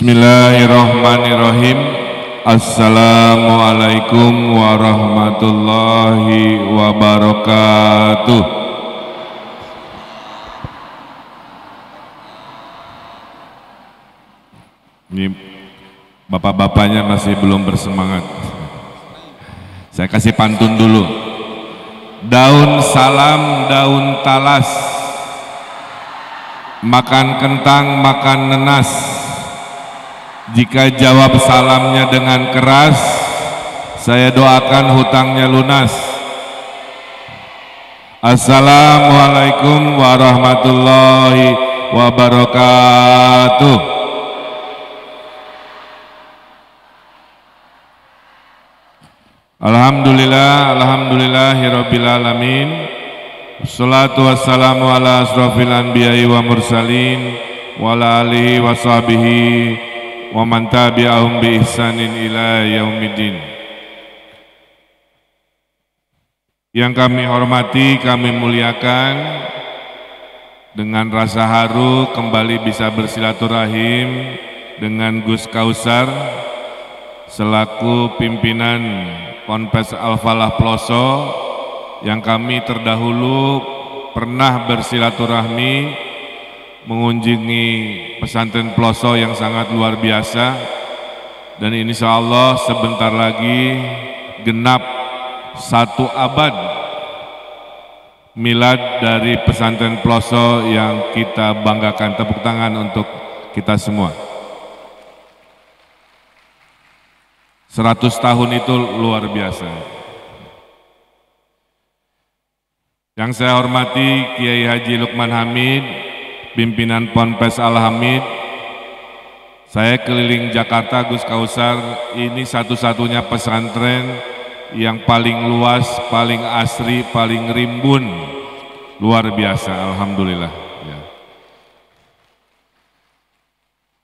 Bismillahirrahmanirrahim. Assalamualaikum warahmatullahi wabarakatuh. Ini bapak-bapaknya masih belum bersemangat. Saya kasih pantun dulu. Daun salam, daun talas, makan kentang, makan nenas. Jika jawab salamnya dengan keras, saya doakan hutangnya lunas. Assalamualaikum warahmatullahi wabarakatuh. Alhamdulillah, alhamdulillahirabbil alamin. Wassalatu wassalamu ala asrofil anbiya'i wa mursalin wa ala alihi wa sahbihi wa man tabi'ahum bi ihsanin ila yaumiddin. Yang kami hormati, kami muliakan, dengan rasa haru kembali bisa bersilaturahim dengan Gus Kausar selaku pimpinan Ponpes Al-Falah Ploso yang kami terdahulu pernah bersilaturahmi mengunjungi pesantren Ploso yang sangat luar biasa, dan insya Allah sebentar lagi genap 1 abad milad dari pesantren Ploso yang kita banggakan. Tepuk tangan untuk kita semua. 100 tahun itu luar biasa. Yang saya hormati Kiai Haji Lukman Hamid, pimpinan Ponpes Al-Hamid. Saya keliling Jakarta, Gus Kausar, ini satu-satunya pesantren yang paling luas, paling asri, paling rimbun. Luar biasa, alhamdulillah. Ya.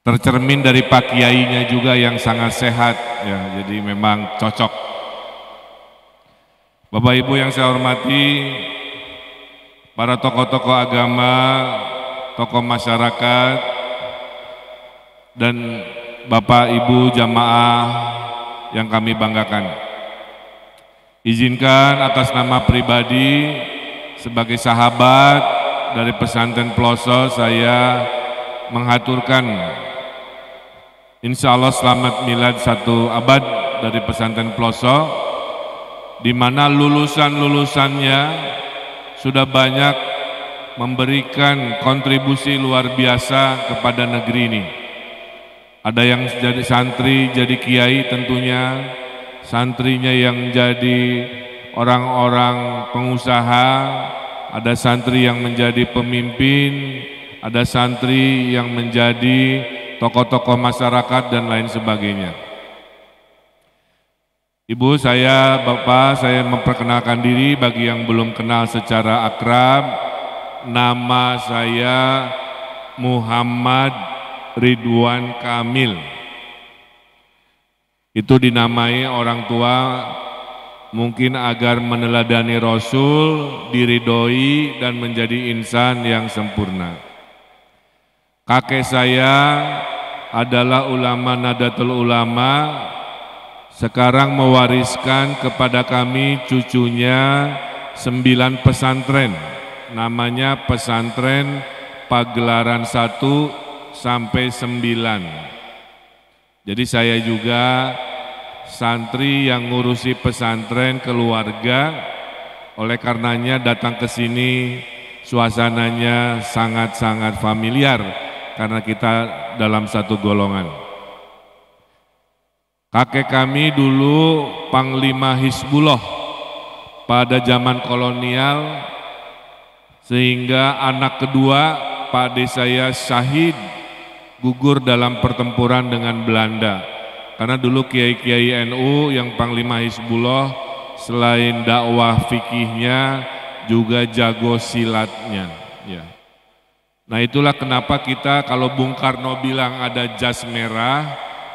Tercermin dari Pak Kiainya juga yang sangat sehat, ya, jadi memang cocok. Bapak Ibu yang saya hormati, para tokoh-tokoh agama, tokoh masyarakat, dan Bapak Ibu jamaah yang kami banggakan. Izinkan atas nama pribadi sebagai sahabat dari pesantren Ploso, saya menghaturkan insya Allah selamat milad 1 abad dari pesantren Ploso, di mana lulusan-lulusannya sudah banyak memberikan kontribusi luar biasa kepada negeri ini. Ada yang jadi santri, jadi kiai tentunya, santrinya yang jadi orang-orang pengusaha, ada santri yang menjadi pemimpin, ada santri yang menjadi tokoh-tokoh masyarakat dan lain sebagainya. Ibu, saya, Bapak, saya memperkenalkan diri bagi yang belum kenal secara akrab. Nama saya Muhammad Ridwan Kamil. Itu dinamai orang tua mungkin agar meneladani Rasul, diridhoi dan menjadi insan yang sempurna. Kakek saya adalah ulama Nadatul Ulama, sekarang mewariskan kepada kami cucunya 9 pesantren. Namanya pesantren Pagelaran 1 sampai 9. Jadi saya juga santri yang ngurusi pesantren keluarga, oleh karenanya datang ke sini suasananya sangat-sangat familiar karena kita dalam satu golongan. Kakek kami dulu Panglima Hizbullah pada zaman kolonial, sehingga anak kedua Pak De saya syahid, gugur dalam pertempuran dengan Belanda. Karena dulu kiai-kiai NU yang Panglima Hizbullah selain dakwah fikihnya juga jago silatnya. Ya. Nah itulah kenapa kita kalau Bung Karno bilang ada jas merah,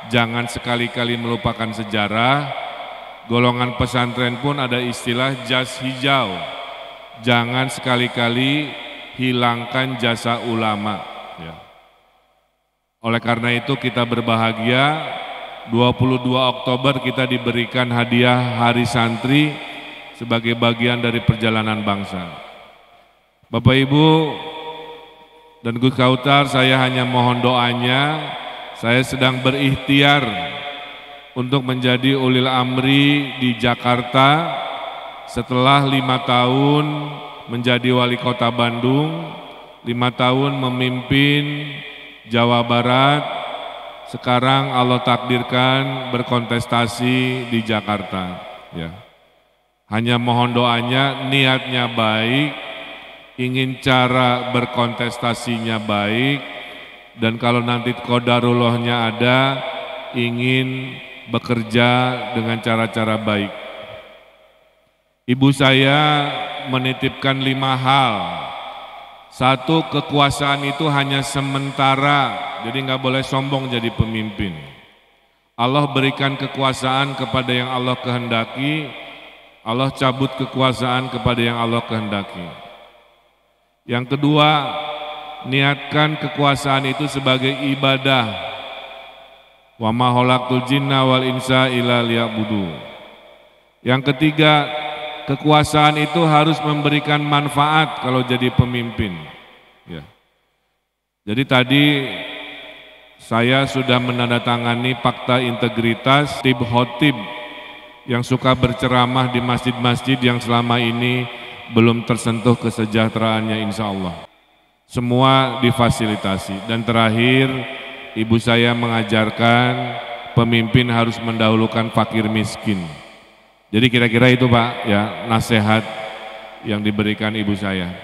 jangan sekali-kali melupakan sejarah. Golongan pesantren pun ada istilah jas hijau. Jangan sekali-kali hilangkan jasa ulama. Ya. Oleh karena itu kita berbahagia 22 Oktober kita diberikan hadiah Hari Santri sebagai bagian dari perjalanan bangsa. Bapak Ibu dan Gus Kautar, saya hanya mohon doanya. Saya sedang berikhtiar untuk menjadi ulil amri di Jakarta setelah 5 tahun menjadi wali kota Bandung, 5 tahun memimpin Jawa Barat, sekarang Allah takdirkan berkontestasi di Jakarta. Ya. Hanya mohon doanya, niatnya baik, ingin cara berkontestasinya baik, dan kalau nanti qadarullahnya ada, ingin bekerja dengan cara-cara baik. Ibu saya menitipkan 5 hal. 1, kekuasaan itu hanya sementara, jadi nggak boleh sombong jadi pemimpin. Allah berikan kekuasaan kepada yang Allah kehendaki, Allah cabut kekuasaan kepada yang Allah kehendaki. Yang kedua, niatkan kekuasaan itu sebagai ibadah. Wa ma khalaqtul jinna wal insa illa liya'budu. Yang ketiga, kekuasaan itu harus memberikan manfaat kalau jadi pemimpin. Ya. Jadi tadi saya sudah menandatangani fakta integritas Tib Khotib yang suka berceramah di masjid-masjid yang selama ini belum tersentuh kesejahteraannya, insya Allah. Semua difasilitasi. Dan terakhir, ibu saya mengajarkan pemimpin harus mendahulukan fakir miskin. Jadi kira-kira itu Pak, ya, nasihat yang diberikan ibu saya.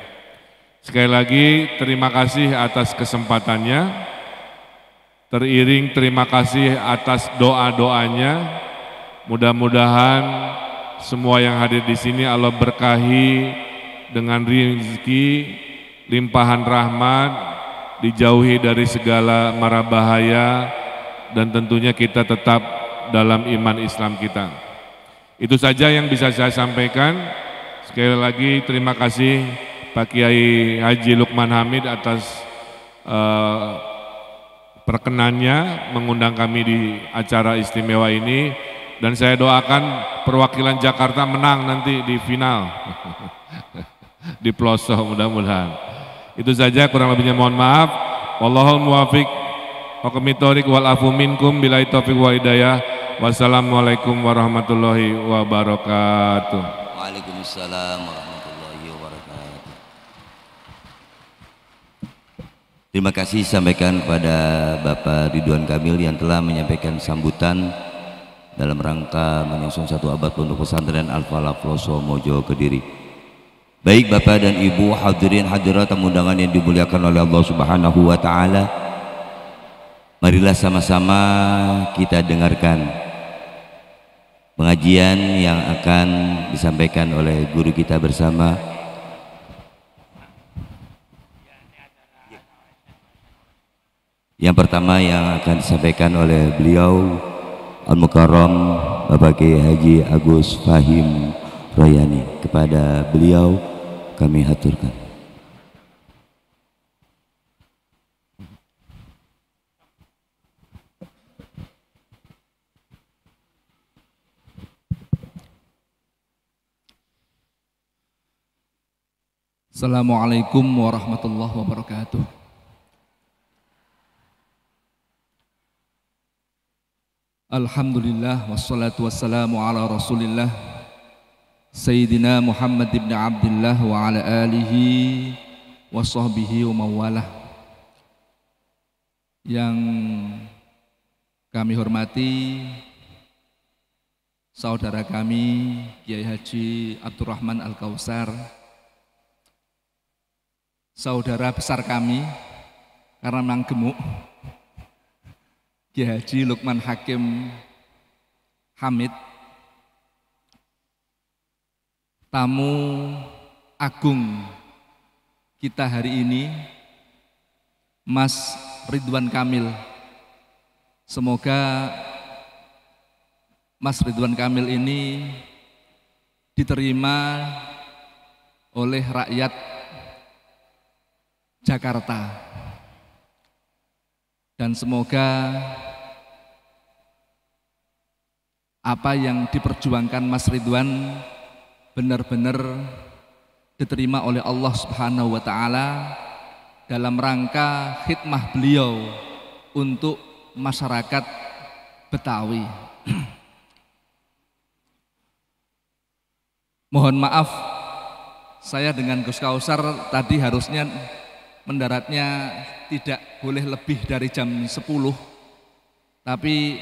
Sekali lagi terima kasih atas kesempatannya, teriring terima kasih atas doa-doanya. Mudah-mudahan semua yang hadir di sini Allah berkahi dengan rezeki, limpahan rahmat, dijauhi dari segala mara bahaya, dan tentunya kita tetap dalam iman Islam kita. Itu saja yang bisa saya sampaikan. Sekali lagi terima kasih Pak Kiai Haji Lukman Hamid atas perkenannya mengundang kami di acara istimewa ini, dan saya doakan perwakilan Jakarta menang nanti di final di pelosok, mudah-mudahan. Itu saja, kurang lebihnya mohon maaf. Wallahul muwafiq wal afu minkum billahi taufiq wal hidayah. Wassalamualaikum warahmatullahi wabarakatuh. Waalaikumsalam warahmatullahi wabarakatuh. Terima kasih sampaikan kepada Bapak Ridwan Kamil yang telah menyampaikan sambutan dalam rangka menyongsong 1 abad Pondok Pesantren Al-Falah Ploso Mojo Kediri. Baik Bapak dan Ibu, hadirin hadirat tamu undangan yang dimuliakan oleh Allah Subhanahu wa taala. Marilah sama-sama kita dengarkan pengajian yang akan disampaikan oleh guru kita bersama. Yang pertama yang akan disampaikan oleh beliau Al-Mukarram Bapak Kiai Haji Agus Fahim Royani. Kepada beliau kami haturkan. Assalamualaikum warahmatullahi wabarakatuh. Alhamdulillah wassalatu wassalamu ala Rasulillah Sayyidina Muhammad ibn Abdullah wa ala alihi wa sahbihi wa mawalah. Yang kami hormati saudara kami Kiai Haji Abdurrahman Al-Kausar, saudara besar kami karena memang gemuk, Kiai Haji Lukman Hakim Hamid, tamu agung kita hari ini, Mas Ridwan Kamil. Semoga Mas Ridwan Kamil ini diterima oleh rakyat Jakarta dan semoga apa yang diperjuangkan Mas Ridwan benar-benar diterima oleh Allah Subhanahu wa taala dalam rangka khidmah beliau untuk masyarakat Betawi. Mohon maaf, saya dengan Gus Kausar tadi harusnya mendaratnya tidak boleh lebih dari jam 10, tapi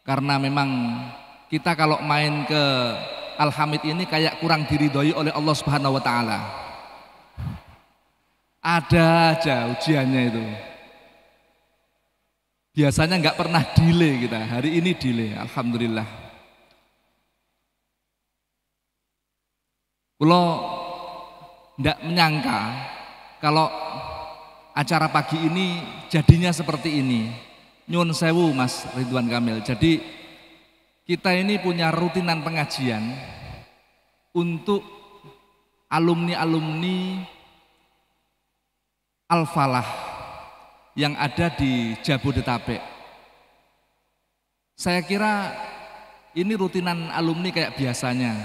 karena memang kita kalau main ke Al-Hamid ini kayak kurang diridhoi oleh Allah Subhanahu wa taala. Ada aja ujiannya itu. Biasanya nggak pernah delay kita, hari ini delay, alhamdulillah. Kalau nggak menyangka kalau acara pagi ini jadinya seperti ini. Nyun sewu Mas Ridwan Kamil. Jadi kita ini punya rutinan pengajian untuk alumni-alumni Al-Falah yang ada di Jabodetabek. Saya kira ini rutinan alumni kayak biasanya.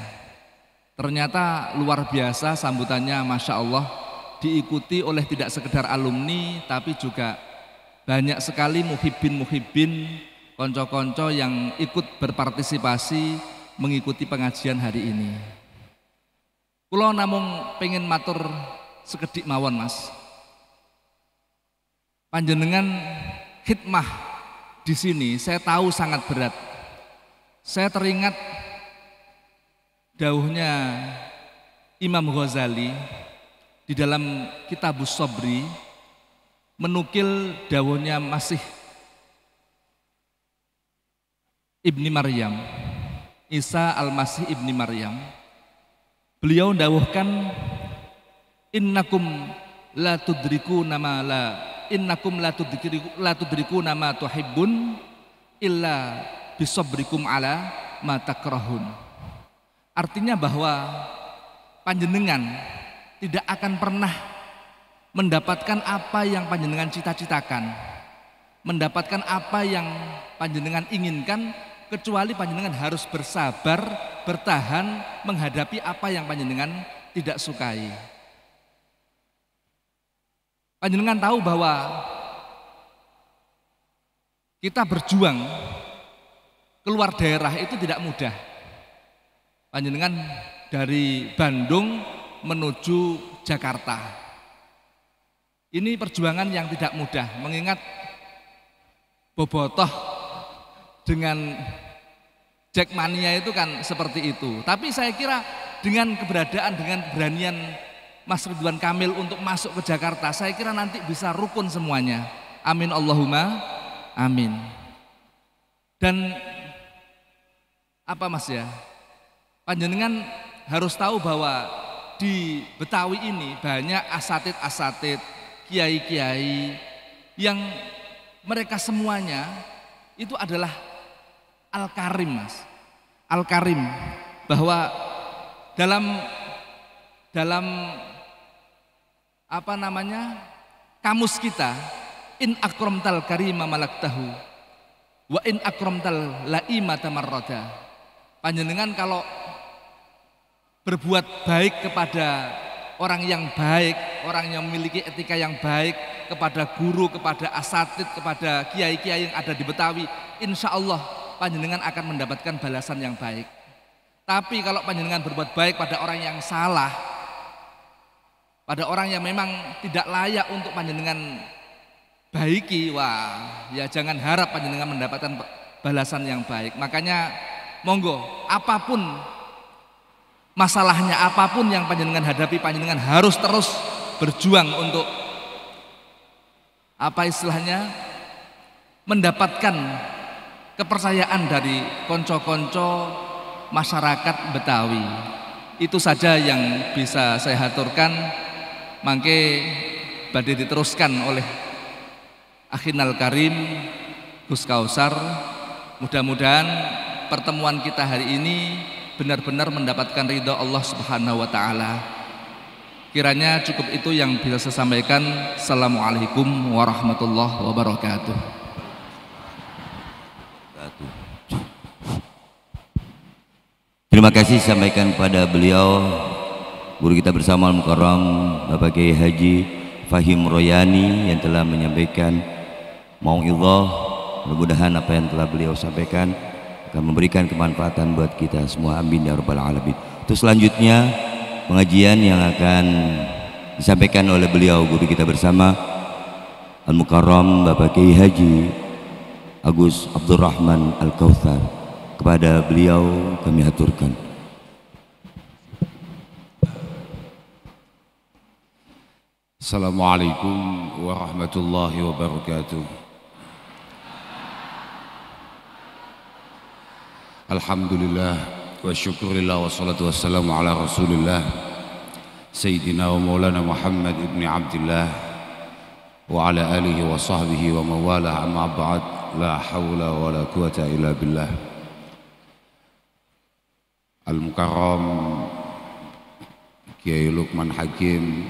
Ternyata luar biasa sambutannya, Masya Allah, diikuti oleh tidak sekedar alumni tapi juga banyak sekali muhibbin-muhibbin, konco-konco yang ikut berpartisipasi mengikuti pengajian hari ini. Kulo namung pengen matur sekedik mawon Mas. Panjenengan khidmah di sini saya tahu sangat berat. Saya teringat dawuhnya Imam Ghazali di dalam Kitabus Sobri menukil dawuhnya Masih Ibni Maryam, Isa al-Masih Ibni Maryam. Beliau dawuhkan innakum la tudriku nama tuhibbun illa bisabrikum ala ma takrahun. Artinya bahwa panjenengan tidak akan pernah mendapatkan apa yang panjenengan cita-citakan, mendapatkan apa yang panjenengan inginkan, kecuali panjenengan harus bersabar, bertahan menghadapi apa yang panjenengan tidak sukai. Panjenengan tahu bahwa kita berjuang keluar daerah itu tidak mudah. Panjenengan dari Bandung menuju Jakarta. Ini perjuangan yang tidak mudah, mengingat bobotoh dengan Jackmania itu kan seperti itu. Tapi saya kira dengan keberadaan, dengan keberanian Mas Ridwan Kamil untuk masuk ke Jakarta, saya kira nanti bisa rukun semuanya. Amin Allahumma amin. Dan apa Mas ya, panjenengan harus tahu bahwa di Betawi ini banyak asatid-asatid, kiai-kiai yang mereka semuanya itu adalah Al-Karim Mas. Al-Karim, bahwa dalam apa namanya kamus kita, in akramtal karima malaktahu wa in akramtal laima tamarrada. Panjenengan kalau berbuat baik kepada orang yang baik, orang yang memiliki etika yang baik, kepada guru, kepada asatid, kepada kiai-kiai yang ada di Betawi, insya Allah panjenengan akan mendapatkan balasan yang baik. Tapi kalau panjenengan berbuat baik pada orang yang salah, pada orang yang memang tidak layak untuk panjenengan baiki, wah ya jangan harap panjenengan mendapatkan balasan yang baik. Makanya monggo, apapun masalahnya, apapun yang panjenengan hadapi, panjenengan harus terus berjuang untuk apa istilahnya, mendapatkan kepercayaan dari konco-konco masyarakat Betawi. Itu saja yang bisa saya haturkan. Mangke badhe diteruskan oleh Akhinal Karim Gus Kausar. Mudah-mudahan pertemuan kita hari ini benar-benar mendapatkan ridha Allah Subhanahu wa taala. Kiranya cukup itu yang bisa saya sampaikan. Assalamualaikum warahmatullahi wabarakatuh. Terima kasih sampaikan pada beliau guru kita bersama Al-Mukarram Bapak Kiai Haji Fahim Royani yang telah menyampaikan mau'izah. Mudah-mudahan apa yang telah beliau sampaikan akan memberikan kemanfaatan buat kita semua, amin ya rabbal alamin. Terus selanjutnya pengajian yang akan disampaikan oleh beliau guru kita bersama Al-Mukarram Bapak Kiai Haji Agus Abdurrahman Al-Kautsar. Kepada beliau kami haturkan. Assalamualaikum warahmatullahi wabarakatuh. Alhamdulillah wa syukurillah wa salatu wassalamu ala rasulillah Sayyidina wa maulana Muhammad ibn Abdillah wa ala alihi wa sahbihi wa mawalah, amma ba'd. La hawla wa la quwata illa billah. Al-Mukarram Kiai Luqman Hakim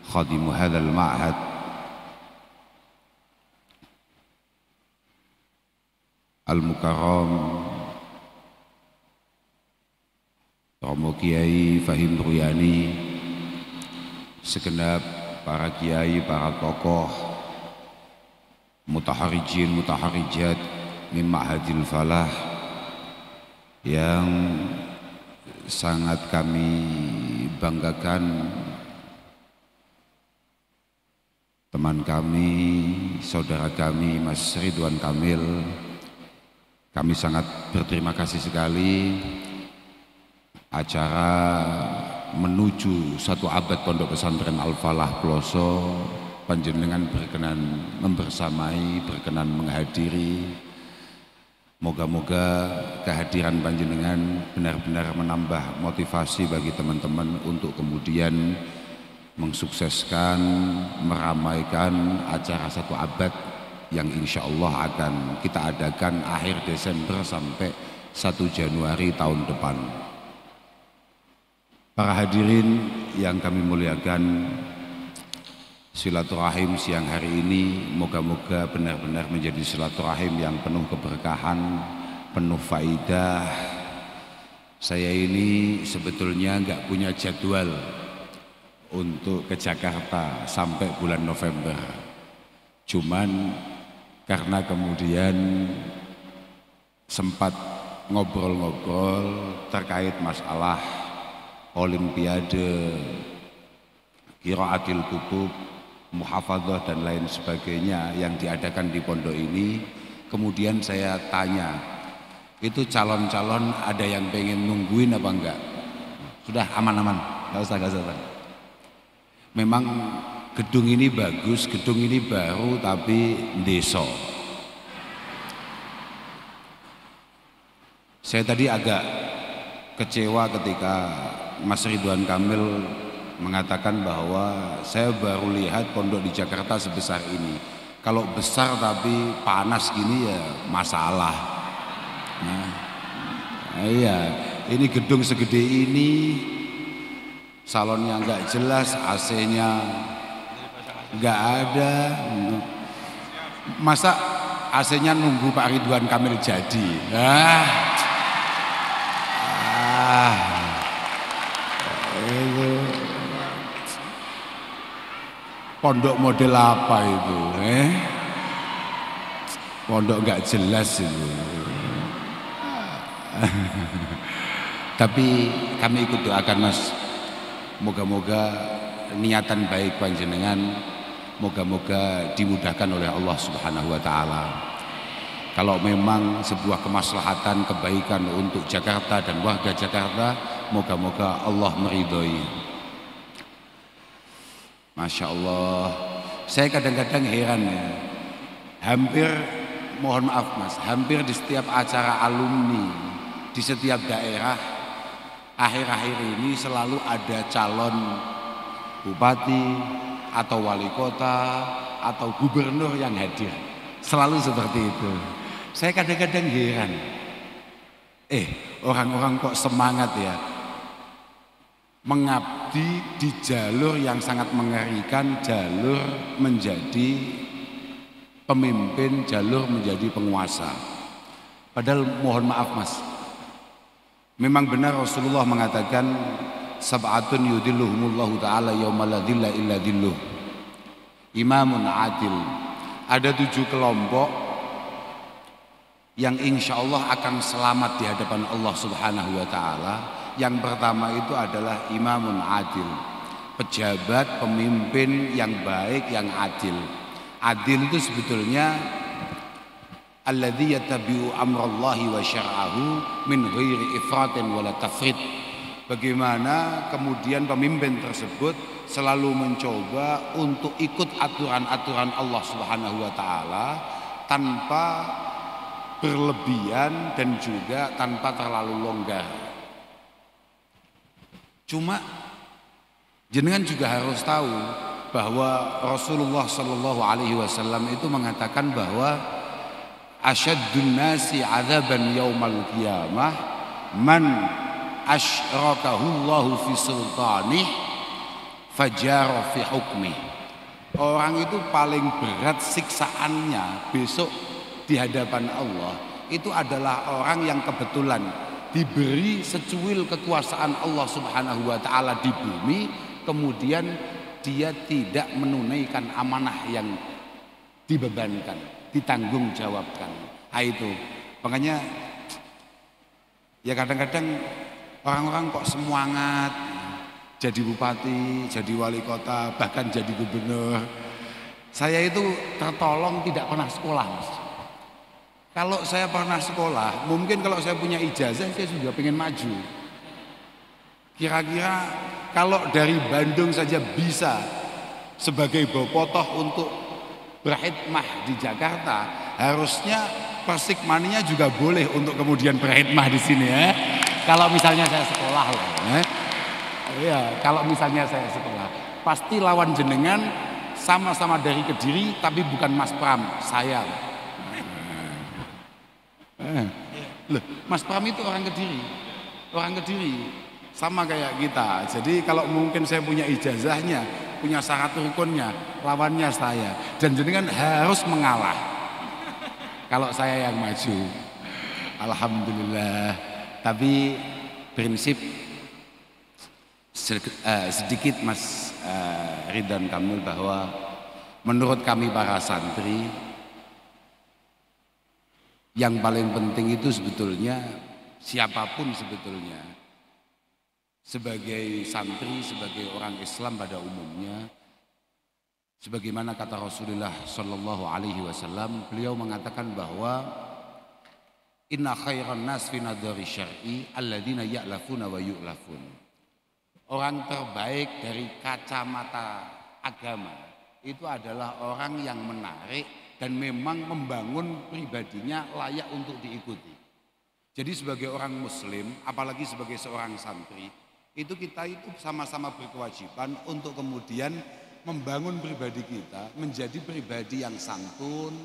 khadimu hadzal ma'had, Al-Mukarram Romo Kiai Fahim Ruyani, segenap para kiai, para tokoh, mutaharijin, mutaharijat min Ma'hadil Falah yang sangat kami banggakan, teman kami, saudara kami Mas Ridwan Kamil. Kami sangat berterima kasih sekali. Acara menuju 1 abad Pondok Pesantren Al-Falah Ploso, panjenengan berkenan membersamai, berkenan menghadiri. Moga-moga kehadiran panjenengan benar-benar menambah motivasi bagi teman-teman untuk kemudian mensukseskan, meramaikan acara 1 abad yang insya Allah akan kita adakan akhir Desember sampai 1 Januari tahun depan. Para hadirin yang kami muliakan, silaturahim siang hari ini moga-moga benar-benar menjadi silaturahim yang penuh keberkahan, penuh faidah. Saya ini sebetulnya nggak punya jadwal untuk ke Jakarta sampai bulan November. Cuman karena kemudian sempat ngobrol-ngobrol terkait masalah Olimpiade Qiraatil Kutub, muhafadzah dan lain sebagainya yang diadakan di pondok ini, kemudian saya tanya, itu calon-calon ada yang pengen nungguin apa enggak? Sudah aman-aman, nggak usah. Memang gedung ini bagus, gedung ini baru tapi desa. Saya tadi agak kecewa ketika Mas Ridwan Kamil mengatakan bahwa saya baru lihat pondok di Jakarta sebesar ini. Kalau besar tapi panas gini ya masalah. Nah, iya, ini gedung segede ini, salonnya nggak jelas, AC-nya nggak ada. Masa AC-nya nunggu Pak Ridwan Kamil jadi? Itu pondok model apa itu? Pondok nggak jelas itu. Tapi kami ikut doakan Mas, moga-moga niatan baik panjenengan, moga-moga dimudahkan oleh Allah Subhanahu wa taala. Kalau memang sebuah kemaslahatan, kebaikan untuk Jakarta dan warga Jakarta, moga-moga Allah meridhoi. Masya Allah, saya kadang-kadang heran ya, hampir, mohon maaf Mas, hampir di setiap acara alumni, di setiap daerah, akhir-akhir ini selalu ada calon bupati atau wali kota atau gubernur yang hadir, selalu seperti itu. Saya kadang-kadang heran, orang-orang kok semangat ya, mengabdi di jalur yang sangat mengerikan, jalur menjadi pemimpin, jalur menjadi penguasa. Padahal mohon maaf Mas, memang benar Rasulullah mengatakan sab'atun yudilluhumullahu ta'ala yawma la dhilla illa dhilluh. Imamun adil. Ada 7 kelompok yang insya Allah akan selamat di hadapan Allah Subhanahu wa ta'ala. Yang pertama itu adalah imamun adil, pejabat, pemimpin yang baik, yang adil. Adil itu sebetulnya alladzi yattabi'u amrallahi wa syar'ahu min ghairi ifratin wala tafrid. Bagaimana kemudian pemimpin tersebut selalu mencoba untuk ikut aturan-aturan Allah Subhanahu wa taala tanpa berlebihan dan juga tanpa terlalu longgar. Cuma jenengan juga harus tahu bahwa Rasulullah Shallallahu Alaihi Wasallam itu mengatakan bahwa asyaddun nasi adzaban yaumal qiyamah man asyrakahu fi sultanih fajara fi hukmi. Orang itu paling berat siksaannya besok di hadapan Allah itu adalah orang yang kebetulan diberi secuil kekuasaan Allah Subhanahu wa taala di bumi, kemudian dia tidak menunaikan amanah yang dibebankan, ditanggung jawabkan. Nah itu makanya ya kadang-kadang orang-orang kok semangat jadi bupati, jadi wali kota, bahkan jadi gubernur. Saya itu tertolong tidak pernah sekolah Mas. Kalau saya pernah sekolah, mungkin kalau saya punya ijazah saya sudah pengen maju. Kira-kira kalau dari Bandung saja bisa sebagai bopotoh untuk berkhidmah di Jakarta, harusnya Persikmania juga boleh untuk kemudian berkhidmah di sini ya. Kalau misalnya saya sekolah loh. Ya, kalau misalnya saya sekolah, pasti lawan jenengan sama-sama dari Kediri tapi bukan Mas Pram, saya. Loh, Mas Pram itu orang Kediri sama kayak kita. Jadi kalau mungkin saya punya ijazahnya, punya syarat rukunnya, lawannya saya, dan jenengan harus mengalah kalau saya yang maju. Alhamdulillah. Tapi prinsip sedikit Mas Ridwan Kamil bahwa menurut kami para santri yang paling penting itu sebetulnya siapapun sebetulnya sebagai santri, sebagai orang Islam pada umumnya, sebagaimana kata Rasulullah Shallallahu Alaihi Wasallam, beliau mengatakan bahwa inna khairan nas fi nadari syar'i alladzina ya'lafuna wa yu'lafun. Orang terbaik dari kacamata agama itu adalah orang yang menarik dan memang membangun pribadinya layak untuk diikuti. Jadi sebagai orang muslim, apalagi sebagai seorang santri, itu kita itu sama-sama berkewajiban untuk kemudian membangun pribadi kita menjadi pribadi yang santun,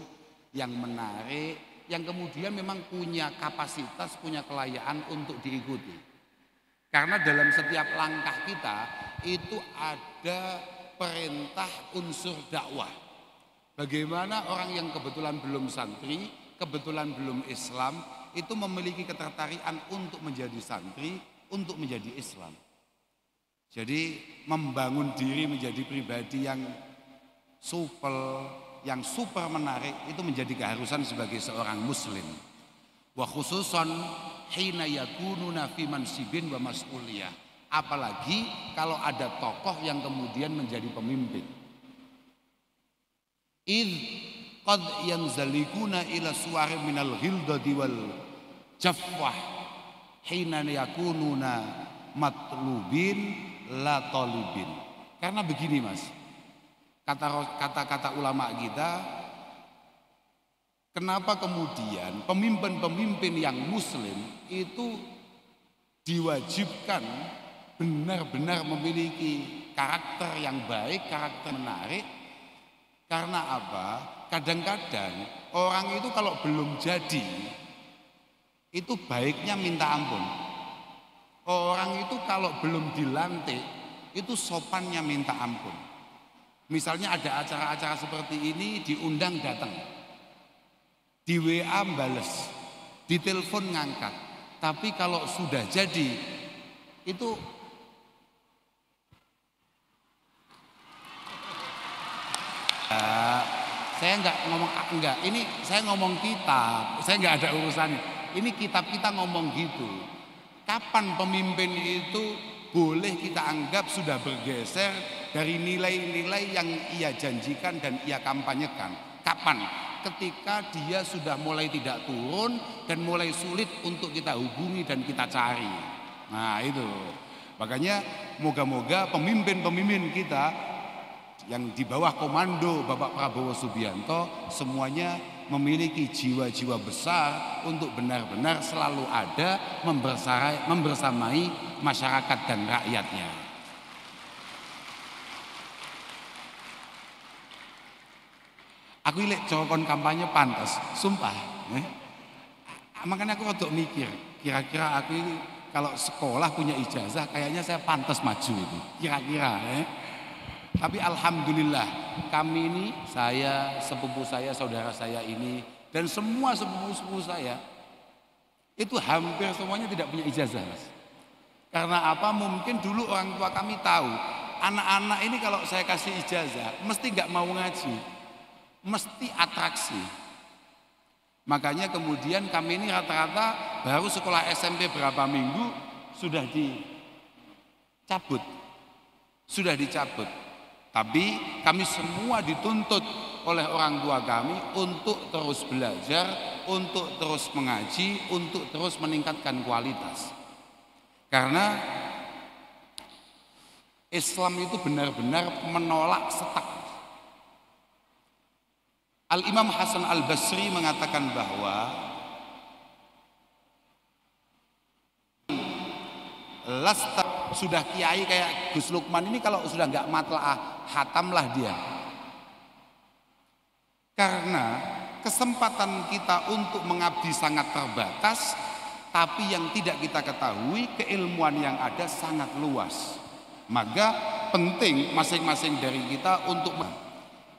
yang menarik, yang kemudian memang punya kapasitas, punya kelayaan untuk diikuti. Karena dalam setiap langkah kita itu ada perintah unsur dakwah. Bagaimana orang yang kebetulan belum santri, kebetulan belum Islam, itu memiliki ketertarikan untuk menjadi santri, untuk menjadi Islam. Jadi membangun diri menjadi pribadi yang supel, yang super menarik, itu menjadi keharusan sebagai seorang muslim. Wa khususan hina yakununa fi mansibin wa mas'uliyah. Apalagi kalau ada tokoh yang kemudian menjadi pemimpin. Idh qad yanzalikuna ila suwari minal ghildati wal jafwah hina yakununa matlubin la talibin. Karena begini Mas, kata-kata ulama kita, kenapa kemudian pemimpin-pemimpin yang muslim itu diwajibkan benar-benar memiliki karakter yang baik, karakter menarik. Karena apa? Kadang-kadang orang itu kalau belum jadi, itu baiknya minta ampun. Orang itu kalau belum dilantik itu sopannya minta ampun. Misalnya ada acara-acara seperti ini, diundang datang, di WA bales, di telepon ngangkat. Tapi kalau sudah jadi itu saya ini saya ngomong kitab, saya nggak ada urusannya. Ini kitab kita ngomong gitu. Kapan pemimpin itu boleh kita anggap sudah bergeser dari nilai-nilai yang ia janjikan dan ia kampanyekan? Kapan? Ketika dia sudah mulai tidak turun dan mulai sulit untuk kita hubungi dan kita cari. Nah itu. Makanya moga-moga pemimpin-pemimpin kita yang di bawah komando Bapak Prabowo Subianto semuanya memiliki jiwa-jiwa besar untuk benar-benar selalu ada membersamai masyarakat dan rakyatnya. Aku ilek cokon kampanye pantas, sumpah. Makanya aku waktu mikir, kira-kira aku ini kalau sekolah punya ijazah kayaknya saya pantas maju itu, kira-kira. Tapi alhamdulillah kami ini, saya, sepupu saya, saudara saya ini, dan semua sepupu-sepupu saya itu hampir semuanya tidak punya ijazah, Mas. Karena apa? Mungkin dulu orang tua kami tahu anak-anak ini kalau saya kasih ijazah mesti nggak mau ngaji, mesti atraksi. Makanya kemudian kami ini rata-rata baru sekolah SMP berapa minggu sudah dicabut. Tapi kami semua dituntut oleh orang tua kami untuk terus belajar, untuk terus mengaji, untuk terus meningkatkan kualitas. Karena Islam itu benar-benar menolak setak. Al-Imam Hasan Al-Basri mengatakan bahwa sudah kiai kayak Gus Lukman ini kalau sudah nggak matlaah hatamlah dia. Karena kesempatan kita untuk mengabdi sangat terbatas, tapi yang tidak kita ketahui keilmuan yang ada sangat luas. Maka penting masing-masing dari kita untuk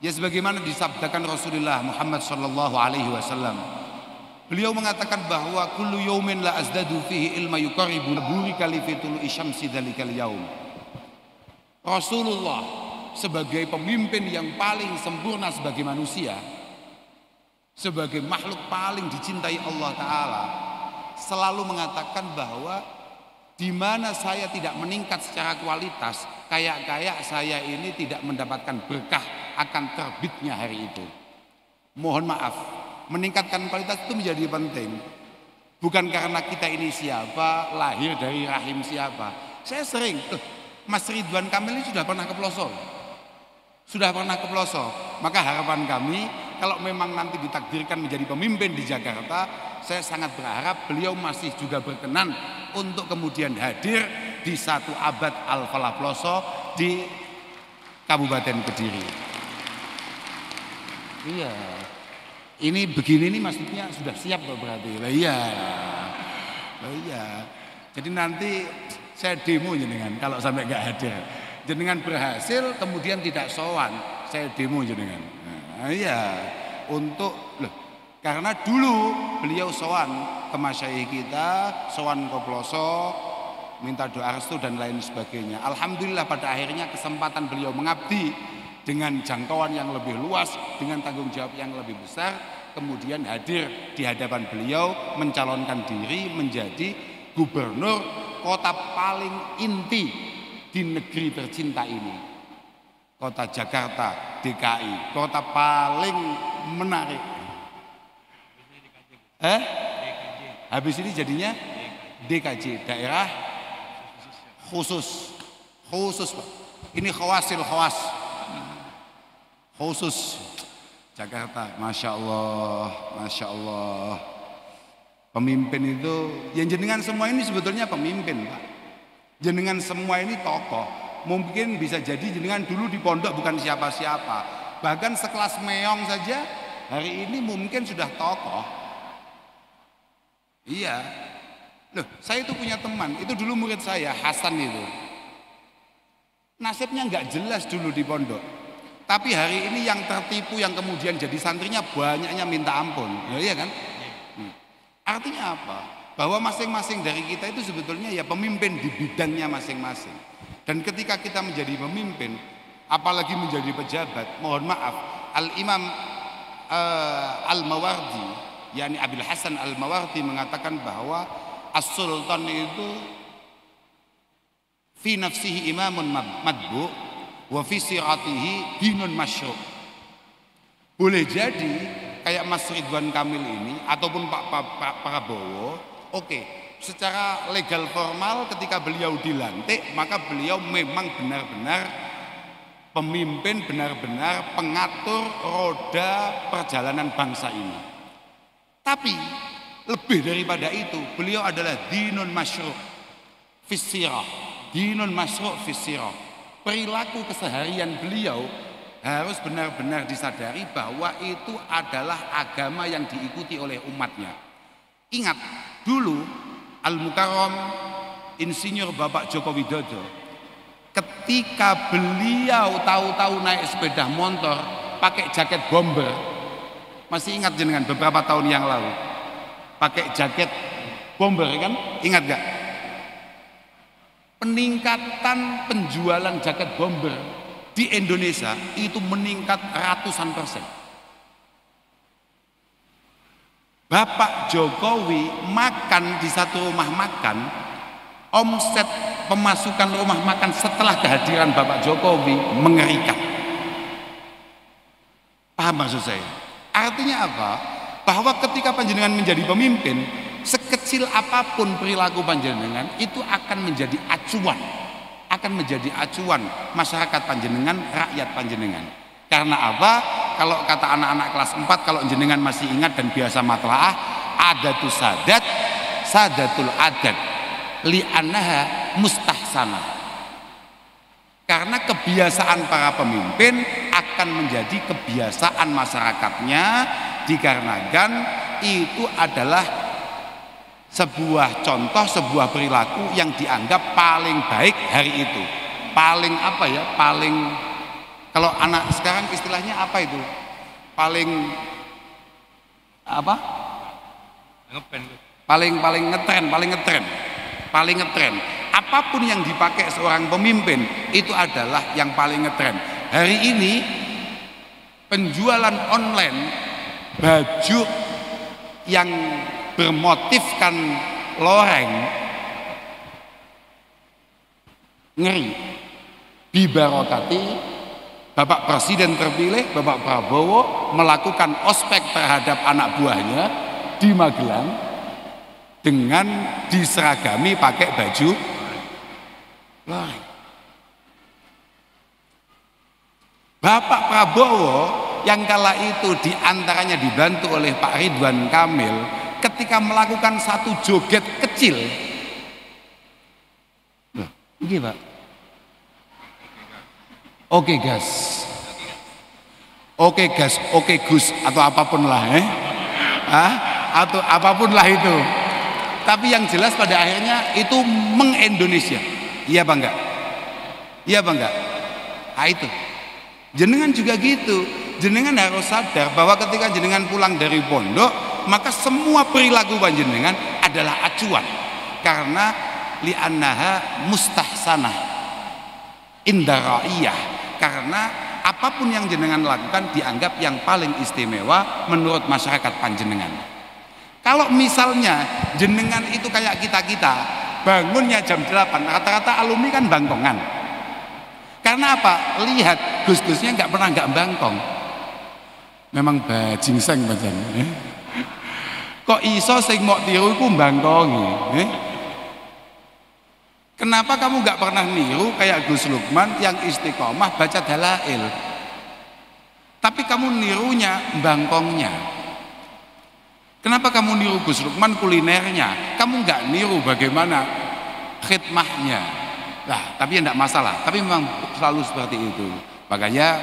ya sebagaimana disabdakan Rasulullah Muhammad sallallahu alaihi wasallam. Beliau mengatakan bahwa kullu yaumin la azdadu fihi ilma yuqarribu burika li fitul isyamsi dzalikal yaum. Rasulullah sebagai pemimpin yang paling sempurna sebagai manusia, sebagai makhluk paling dicintai Allah Ta'ala, selalu mengatakan bahwa di mana saya tidak meningkat secara kualitas, kayak saya ini tidak mendapatkan berkah akan terbitnya hari itu. Mohon maaf, meningkatkan kualitas itu menjadi penting. Bukan karena kita ini siapa, lahir dari rahim siapa. Saya sering, Mas Ridwan Kamil ini sudah pernah ke pelosok. Maka harapan kami, kalau memang nanti ditakdirkan menjadi pemimpin di Jakarta, saya sangat berharap beliau masih juga berkenan untuk kemudian hadir di 1 abad Al-Falah Ploso di Kabupaten Kediri. Iya. Ini begini nih maksudnya sudah siap berarti. Iya. Jadi nanti saya demo jenengan kalau sampai nggak hadir. Jenengan berhasil kemudian tidak sowan, saya demo jenengan. Nah, iya. Karena dulu beliau sowan ke masyayikh kita, sowan ke pelosok, minta doa restu dan lain sebagainya. Alhamdulillah pada akhirnya kesempatan beliau mengabdi dengan jangkauan yang lebih luas, dengan tanggung jawab yang lebih besar, kemudian hadir di hadapan beliau mencalonkan diri menjadi gubernur kota paling inti di negeri tercinta ini. Kota Jakarta, DKI, kota paling menarik. Habis ini jadinya DKJ, daerah khusus Pak. Ini khawas khusus Jakarta. Masya Allah. Pemimpin itu, yang jenengan semua ini sebetulnya pemimpin, Pak. Jenengan semua ini tokoh. Mungkin bisa jadi jenengan dulu di pondok bukan siapa-siapa. Bahkan sekelas Meong saja hari ini mungkin sudah tokoh. Iya. Loh, saya itu punya teman, itu dulu murid saya, Hasan itu. Nasibnya nggak jelas dulu di pondok. Tapi hari ini yang tertipu yang kemudian jadi santrinya banyaknya minta ampun. Ya, iya kan? Artinya apa? Bahwa masing-masing dari kita itu sebetulnya ya pemimpin di bidangnya masing-masing. Dan ketika kita menjadi pemimpin, apalagi menjadi pejabat, mohon maaf, Al-Imam Al-Mawardi, yakni Abil Hasan Al-Mawardi mengatakan bahwa as-sultan itu fi nafsihi imamun madbu wa fi siratihi dinun masyru'. Boleh jadi kayak Mas Ridwan Kamil ini ataupun Pak Prabowo, oke, secara legal formal ketika beliau dilantik maka beliau memang benar-benar pemimpin, benar-benar pengatur roda perjalanan bangsa ini. Tapi lebih daripada itu, beliau adalah dinun masyru' fis sirah. Dinun masyru' fis sirah. Perilaku keseharian beliau harus benar-benar disadari bahwa itu adalah agama yang diikuti oleh umatnya. Ingat, dulu Al-Mukarram Insinyur Bapak Joko Widodo, ketika beliau tahu-tahu naik sepeda motor pakai jaket bomber, masih ingat jenengan beberapa tahun yang lalu pakai jaket bomber kan, ingat gak? Peningkatan penjualan jaket bomber di Indonesia itu meningkat ratusan persen. Bapak Jokowi makan di satu rumah makan, omset pemasukan rumah makan setelah kehadiran Bapak Jokowi mengerikan. Paham maksud saya? Artinya apa? Bahwa ketika panjenengan menjadi pemimpin, sekecil apapun perilaku panjenengan itu akan menjadi acuan masyarakat panjenengan, rakyat panjenengan. Karena apa? Kalau kata anak-anak kelas 4, kalau jenengan masih ingat dan biasa matlaah, adatus sadat sadatul adat li'annaha mustahsanah. Karena kebiasaan para pemimpin akan menjadi kebiasaan masyarakatnya, dikarenakan itu adalah sebuah contoh, sebuah perilaku yang dianggap paling baik hari itu. Paling apa ya? Paling, kalau anak sekarang istilahnya apa itu? Paling apa? Paling ngetren. Apapun yang dipakai seorang pemimpin itu adalah yang paling ngetren. Hari ini penjualan online baju yang bermotifkan loreng ngeri. Bibarokati Bapak Presiden terpilih Bapak Prabowo melakukan ospek terhadap anak buahnya di Magelang dengan diseragami pakai baju loreng. Bapak Prabowo yang kala itu diantaranya dibantu oleh Pak Ridwan Kamil ketika melakukan satu joget kecil. Ini Pak. Oke gas, oke Gus, atau apapun lah, atau apapun lah itu. Tapi yang jelas pada akhirnya itu meng-Indonesia. Iya apa enggak? Iya apa enggak? Nah itu. Jenengan juga gitu. Jenengan harus sadar bahwa ketika jenengan pulang dari pondok, maka semua perilaku panjenengan adalah acuan. Karena li'annaha mustahsanah inda ra'iyah. Karena apapun yang jenengan lakukan dianggap yang paling istimewa menurut masyarakat panjenengan. Kalau misalnya jenengan itu kayak kita-kita, bangunnya jam 8, rata-rata alumni kan bangkongan. Karena apa? Lihat gus-gusnya nggak pernah nggak bangkong. Memang bajingseng pancen. Kok iso sing mok tiru iku bangkongi? Kenapa kamu nggak pernah niru kayak Gus Lukman yang istiqomah baca dalail? Tapi kamu nirunya bangkongnya. Kenapa kamu niru Gus Lukman kulinernya? Kamu nggak niru bagaimana khidmahnya? Nah, tapi tidak masalah. Tapi memang selalu seperti itu. Makanya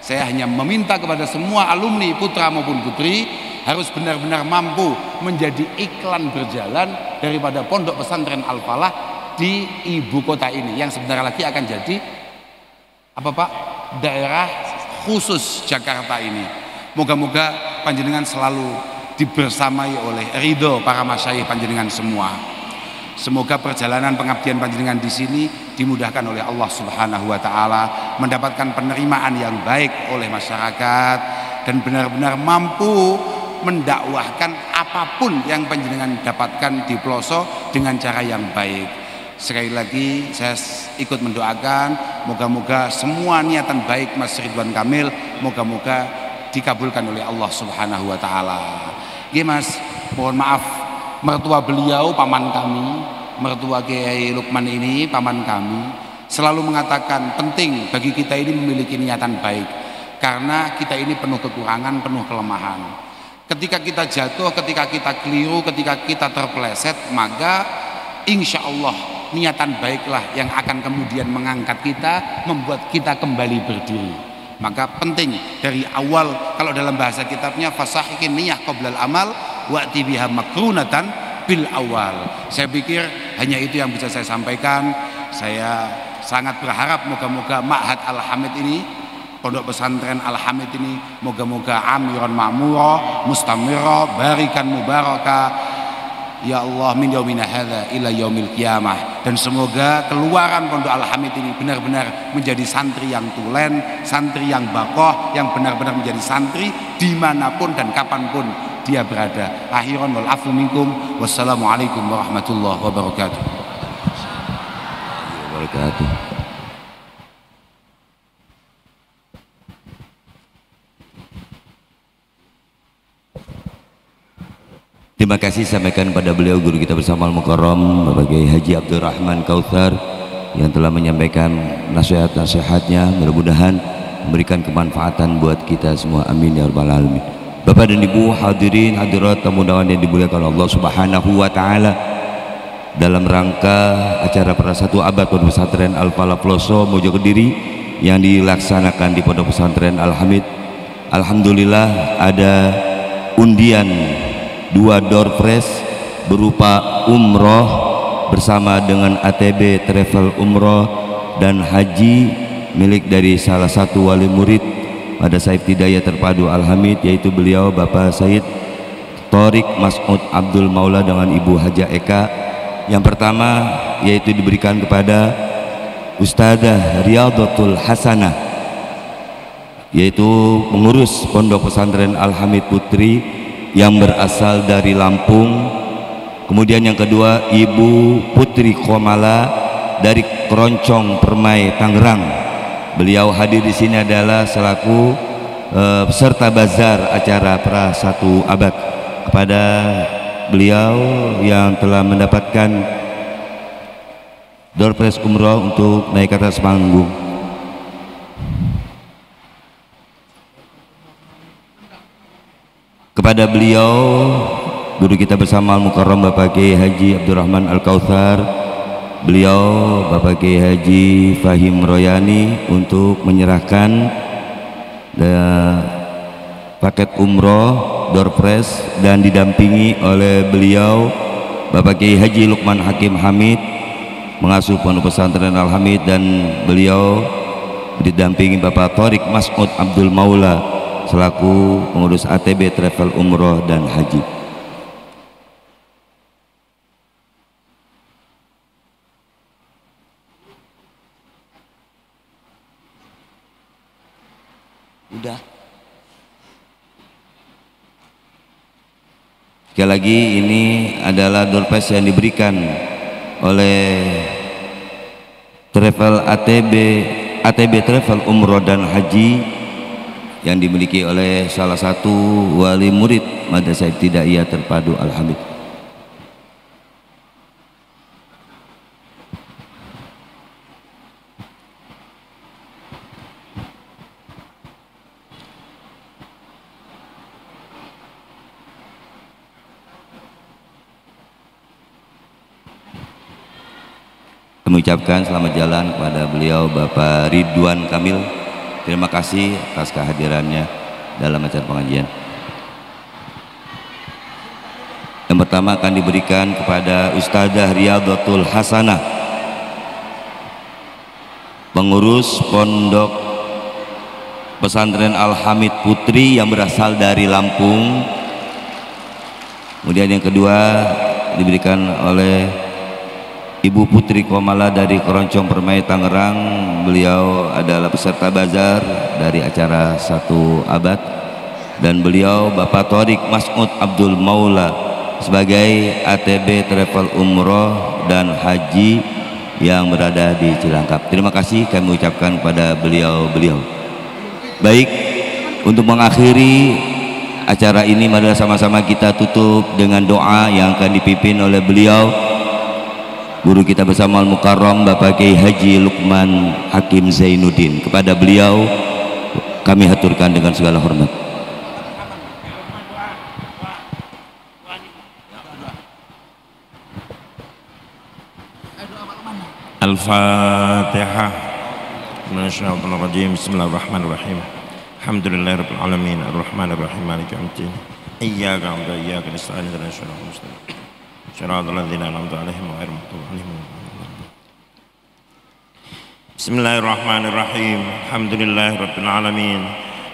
saya hanya meminta kepada semua alumni putra maupun putri harus benar-benar mampu menjadi iklan berjalan daripada Pondok Pesantren Al-Falah di ibu kota ini yang sebentar lagi akan jadi apa Pak, daerah khusus Jakarta ini. Moga-moga panjenengan selalu dibersamai oleh ridho para masyayikh panjenengan semua. Semoga perjalanan pengabdian panjenengan di sini dimudahkan oleh Allah Subhanahu wa taala, mendapatkan penerimaan yang baik oleh masyarakat dan benar-benar mampu mendakwahkan apapun yang panjenengan dapatkan di pelosok dengan cara yang baik. Sekali lagi saya ikut mendoakan moga-moga semua niatan baik Mas Ridwan Kamil moga-moga dikabulkan oleh Allah Subhanahu wa taala. Nggih Mas, mohon maaf mertua beliau paman kami, mertua Kiai Lukman ini paman kami selalu mengatakan penting bagi kita ini memiliki niatan baik karena kita ini penuh kekurangan, penuh kelemahan. Ketika kita jatuh, ketika kita keliru, ketika kita terpeleset, maka insya Allah niatan baiklah yang akan kemudian mengangkat kita, membuat kita kembali berdiri. Maka penting dari awal, kalau dalam bahasa kitabnya fasahikin niyah qoblal amal wa'ti biha makrunatan bil awal. Saya pikir hanya itu yang bisa saya sampaikan. Saya sangat berharap moga-moga Ma'had Al-Hamid ini, Pondok Pesantren Al-Hamid ini moga-moga amiron ma'mura mustamira barikan mubaraka ya Allah min yaumina hadza ila yaumil qiyamah. Dan semoga keluaran Pondok Al-Hamid ini benar-benar menjadi santri yang tulen, santri yang bakoh, yang benar-benar menjadi santri dimanapun dan kapanpun dia berada. Akhiran wal afu minkum, wassalamualaikum warahmatullahi wabarakatuh. Terima kasih sampaikan pada beliau guru kita bersama Al-Mukarram Bapak Kiai Haji Abdurrahman Kautsar yang telah menyampaikan nasihat-nasihatnya, mudah-mudahan memberikan kemanfaatan buat kita semua, amin ya rabbal alamin. Bapak dan Ibu hadirin hadirat tamu undangan yang dimuliakan Allah Subhanahu wa taala, dalam rangka acara Persatu Abad Pondok Pesantren Al-Falah Ploso Mojo Kediri yang dilaksanakan di Pondok Pesantren Al-Hamid, alhamdulillah ada undian 2 door prize berupa umroh bersama dengan ATB Travel Umroh dan Haji milik dari salah satu wali murid pada Saif Hidayah Terpadu Al-Hamid, yaitu beliau Bapak Said Thorik Mas'ud Abdul Maula dengan Ibu Haja Eka. Yang pertama yaitu diberikan kepada Ustadzah Riyadatul Hasanah, yaitu pengurus Pondok Pesantren Al-Hamid Putri yang berasal dari Lampung. Kemudian yang kedua Ibu Putri Komala dari Keroncong Permai Tangerang. Beliau hadir di sini adalah selaku peserta bazar acara Persatu Abad. Kepada beliau yang telah mendapatkan door prize umroh untuk naik ke atas panggung. Kepada beliau guru kita bersama Al-Mukarram Bapak Kiai Haji Abdurrahman Al-Kautsar, beliau Bapak Kiai Haji Fahim Royani untuk menyerahkan paket umroh door prize dan didampingi oleh beliau Bapak Kiai Haji Lukman Hakim Hamid mengasuh Pondok Pesantren Al-Hamid, dan beliau didampingi Bapak Thorik Mas'ud Abdul Maula selaku pengurus ATB Travel Umroh dan Haji. Udah. Sekali lagi ini adalah door prize yang diberikan oleh ATB Travel Umroh dan Haji yang dimiliki oleh salah satu wali murid Madrasah Ibtidaiyah Terpadu Al-Hamid. Kami ucapkan selamat jalan kepada beliau Bapak Ridwan Kamil. Terima kasih atas kehadirannya dalam acara pengajian. Yang pertama akan diberikan kepada Ustadzah Riyadatul Hasanah, pengurus Pondok Pesantren Al-Hamid Putri yang berasal dari Lampung. Kemudian yang kedua diberikan oleh Ibu Putri Komala dari Keroncong Permai Tangerang. Beliau adalah peserta bazar dari acara 1 abad. Dan beliau Bapak Thorik Mas'ud Abdul Maula sebagai ATB Travel Umroh dan Haji yang berada di Cilangkap. Terima kasih kami ucapkan kepada beliau-beliau. Baik, untuk mengakhiri acara ini marilah sama-sama kita tutup dengan doa yang akan dipimpin oleh beliau guru kita bersama Al-Mukarram Bapak Kiai Haji Lukman Hakim Zainuddin. Kepada beliau kami haturkan dengan segala hormat. Al-Fatihah. Bismillahirrahmanirrahim. Alhamdulillahirabbil alamin arrahmanirrahim maliki yaumiddin. Iyyaka na'budu wa iyyaka nasta'in ihdinas siratal mustaqim. Shiratal ladzina an'amta 'alaihim ghairil maghdubi 'alaihim waladdallin. Bismillahirrahmanirrahim. Alhamdulillahirabbil alamin.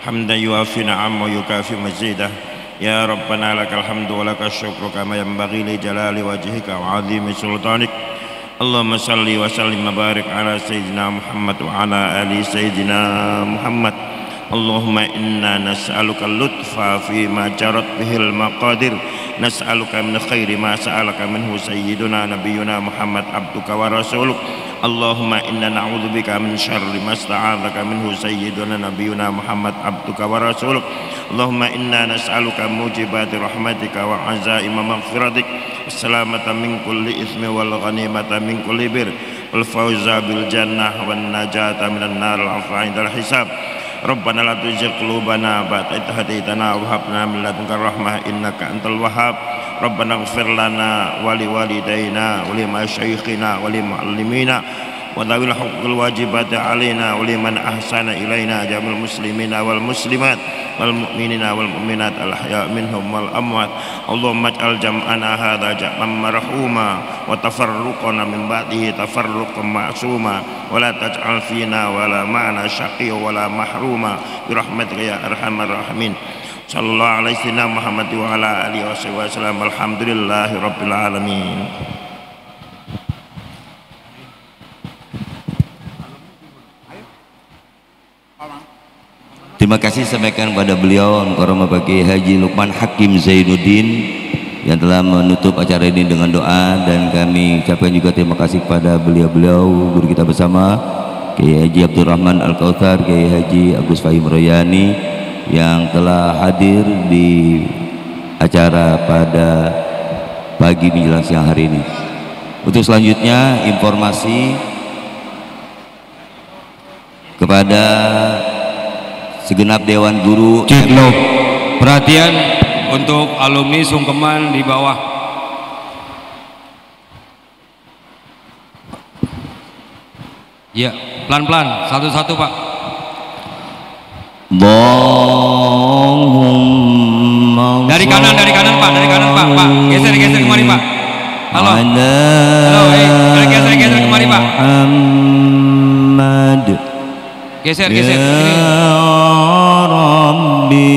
Hamdan yuwafi ni'amahu wa yukafi mazidah. Ya Rabbana lakal hamdu wa lakal syukru kama yanbaghi li jalali wajhika wa 'azimi sultanik. Allahumma salli wa sallim wa barik ala sayyidina Muhammad wa ala ali sayyidina Muhammad. Allahumma inna nas'aluka lutfa fi ma jarat bihil maqadir. Nas'aluka min khairi ma sa'alaka minhu sayyiduna nabiyyuna Muhammad abduka wa rasuluk. Allahumma inna na'udzubika min syarri ma sta'adzaka minhu sayyiduna nabiyyuna Muhammad abduka wa rasuluk. Allahumma inna nas'aluka mujibati rahmatika wa azaima maghfiratik. Assalamata min kulli ismi wal ghanimata min kulli bir. Wal fawza bil jannah wan najata minan nar al afa indal hisab. Rabbana la tuzigh qulubana ba'da idh hadaytana wa hab lana min ladunka rahmah innaka antal wahhab. Rabbana ighfir lana wa liwalidayna wa li masyayikhina wa li muallimina wa dhawil huquqil wajibati alaina wa liman ahsana ilaina jamil muslimina wal muslimat wal mu'minina wal mu'minat al ahya minhum wal amwat. Allahumma ij'al jam'ana hadza jam'an marhuma wa tafarruqana min ba'dihi tafarruqan ma'suma wa la taj'al fina wa la ma'ana syaqiyya wa la mahruma bi rahmatika ya arhamar rahimin. Sallallahu alaihi wasallam Muhammad wa ala alihi wasallam. Alhamdulillahi rabbil alamin. Terima kasih sampaikan kepada beliau Al-Mukarram Bapak Kiai Haji Lukman Hakim Zainuddin yang telah menutup acara ini dengan doa. Dan kami ucapkan juga terima kasih kepada beliau-beliau guru kita bersama Kiai Haji Abdurrahman Al-Kautsar, Kiai Haji Agus Fahim Royani yang telah hadir di acara pada pagi menjelang siang hari ini. Untuk selanjutnya informasi kepada segenap Dewan Guru Ciklop, perhatian untuk alumni sungkeman di bawah. Ya, pelan-pelan, satu-satu Pak. Dari kanan Pak, Pak, geser kemari Pak. Halo, geser kemari Pak. Geser. Rabbi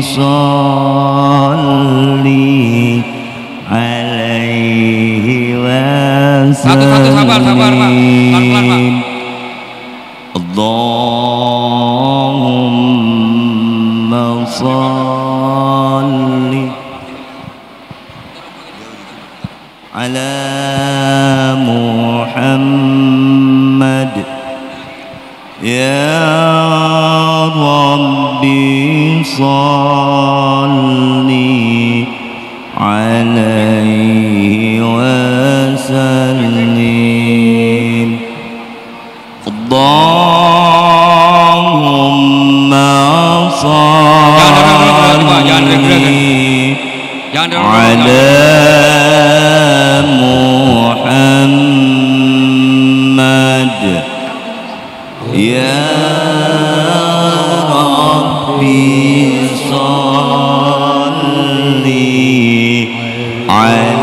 salli alaihi wa sallim. Satu sabar Pak, pelan-pelan Pak. Allahumma salli ala Muhammad. Ya Rabbi salli alaihi wa sallim. Allahumma salli ala Muhammad. Ya Rabbi salli ala